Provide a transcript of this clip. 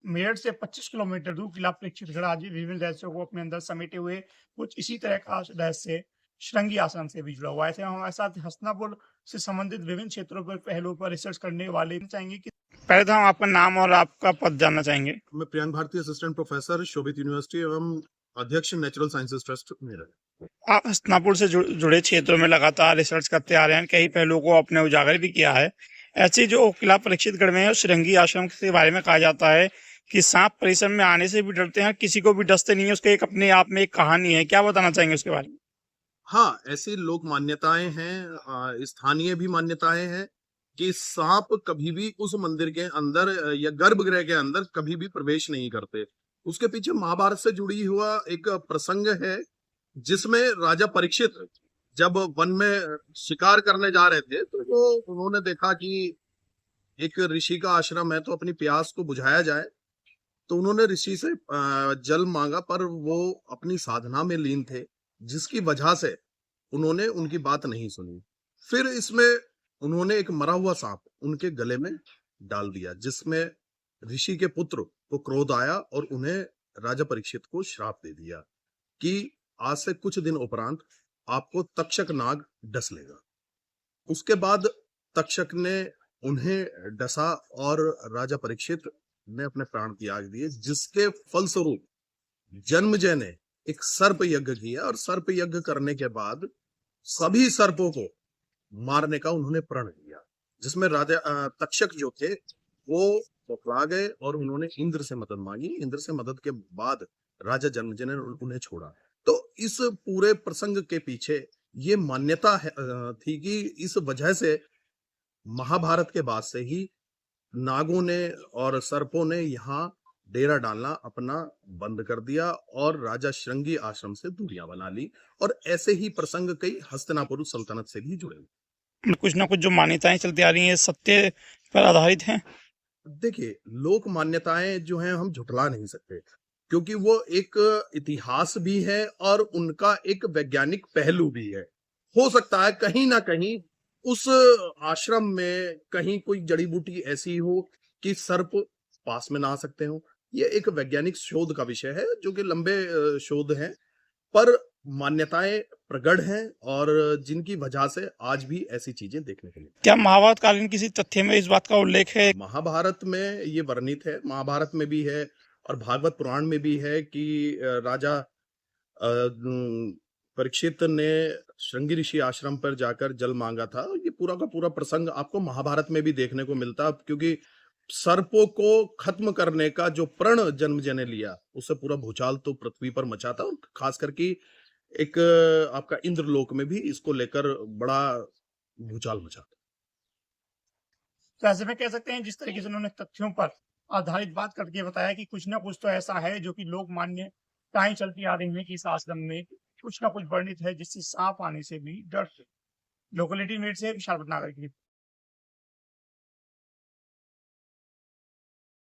मेरठ से 25 किलोमीटर दूर किला परीक्षितगढ़ आज विभिन्न रहस्यों को अपने अंदर समेटे हुए कुछ इसी तरह का रहस्य श्रृंगी आश्रम से भी जुड़ा हुआ है। ऐसे में हमारे साथ हस्तिनापुर से संबंधित विभिन्न क्षेत्रों पर पहलुओं पर रिसर्च करने वाले चाहेंगे कि पहले तो हम आपका नाम और आपका पद जानना चाहेंगे। मैं प्रियांक भारती, असिस्टेंट प्रोफेसर, शोभित यूनिवर्सिटी एवं अध्यक्ष नेचुरल साइंसेज ट्रस्ट मेरठ। आप हस्तिनापुर से जुड़े क्षेत्रों में लगातार रिसर्च करते आ रहे हैं, कई पहलुओं को आपने उजागर भी किया है। ऐसे जो किला परीक्षितगढ़ में है श्रृंगी आश्रम के बारे में कहा जाता है कि सांप परिसर में आने से भी डरते हैं, किसी को भी डसते नहीं है। उसके एक अपने आप में एक कहानी है, क्या बताना चाहेंगे उसके बारे में? हाँ, ऐसी लोक मान्यताएं हैं, स्थानीय भी मान्यताएं हैं कि सांप कभी भी उस मंदिर के अंदर या गर्भगृह के अंदर कभी भी प्रवेश नहीं करते। उसके पीछे महाभारत से जुड़ी हुआ एक प्रसंग है, जिसमें राजा परीक्षित जब वन में शिकार करने जा रहे थे तो वो उन्होंने देखा कि एक ऋषि का आश्रम है, तो अपनी प्यास को बुझाया जाए। तो उन्होंने ऋषि से जल मांगा, पर वो अपनी साधना में लीन थे, जिसकी वजह से उन्होंने उनकी बात नहीं सुनी। फिर इसमें उन्होंने एक मरा हुआ सांप उनके गले में डाल दिया, जिसमें ऋषि के पुत्र को क्रोध आया और उन्हें राजा परीक्षित को श्राप दे दिया कि आज से कुछ दिन उपरांत आपको तक्षक नाग डस लेगा। उसके बाद तक्षक ने उन्हें डसा और राजा परीक्षित ने अपने प्राण त्याग दिए, जिसके फलस्वरूप जन्मजय ने एक सर्प यज्ञ किया और सर्प यज्ञ करने के बाद सभी सर्पों को मारने का उन्होंने प्रण लिया, जिसमें राजा तक्षक जो थे वो पकड़ा गए और उन्होंने इंद्र से मदद मांगी। इंद्र से मदद के बाद राजा जन्मजय ने उन्हें छोड़ा। तो इस पूरे प्रसंग के पीछे ये मान्यता थी कि इस वजह से महाभारत के बाद से ही नागों ने और सर्पों ने यहाँ डेरा डालना अपना बंद कर दिया और राजा श्रृंगी आश्रम से दूरियां बना ली। और ऐसे ही प्रसंग कई हस्तिनापुर सल्तनत से भी जुड़े। कुछ ना कुछ जो मान्यताएं चलती आ रही हैं सत्य पर आधारित हैं। देखिए, लोक मान्यताएं जो हैं हम झुठला नहीं सकते, क्योंकि वो एक इतिहास भी है और उनका एक वैज्ञानिक पहलू भी है। हो सकता है कहीं ना कहीं उस आश्रम में कहीं कोई जड़ी बूटी ऐसी हो कि सर्प पास में ना आ सकते हो। ये एक वैज्ञानिक शोध का विषय है, जो कि लंबे शोध हैं, पर मान्यताएं प्रगढ़ हैं और जिनकी वजह से आज भी ऐसी चीजें देखने को मिलती हैं। क्या महाभारत कालीन किसी तथ्य में इस बात का उल्लेख है? महाभारत में ये वर्णित है, महाभारत में भी है और भागवत पुराण में भी है कि राजा परीक्षित ने श्रृंगी ऋषि आश्रम पर जाकर जल मांगा था। ये पूरा का पूरा प्रसंग आपको महाभारत में भी देखने को मिलता, क्योंकि सर्पों को खत्म करने का जो प्रण जन्मजय ने लिया, उससे पूरा भूचाल तो पृथ्वी पर मचा था। और खास करके एक आपका इंद्रलोक में भी इसको लेकर बड़ा भूचाल मचा था। तो ऐसे में कह सकते हैं जिस तरीके से उन्होंने तथ्यों पर आधारित बात करके बताया कि कुछ ना कुछ तो ऐसा है जो कि लोक मान्यताएं चलती आ रही हैं कि इस आश्रम में कुछ ना कुछ वर्णित है जिससे सांप आने से भी डर। लोकेलिटी न्यूज़ से विशाल भटनागर की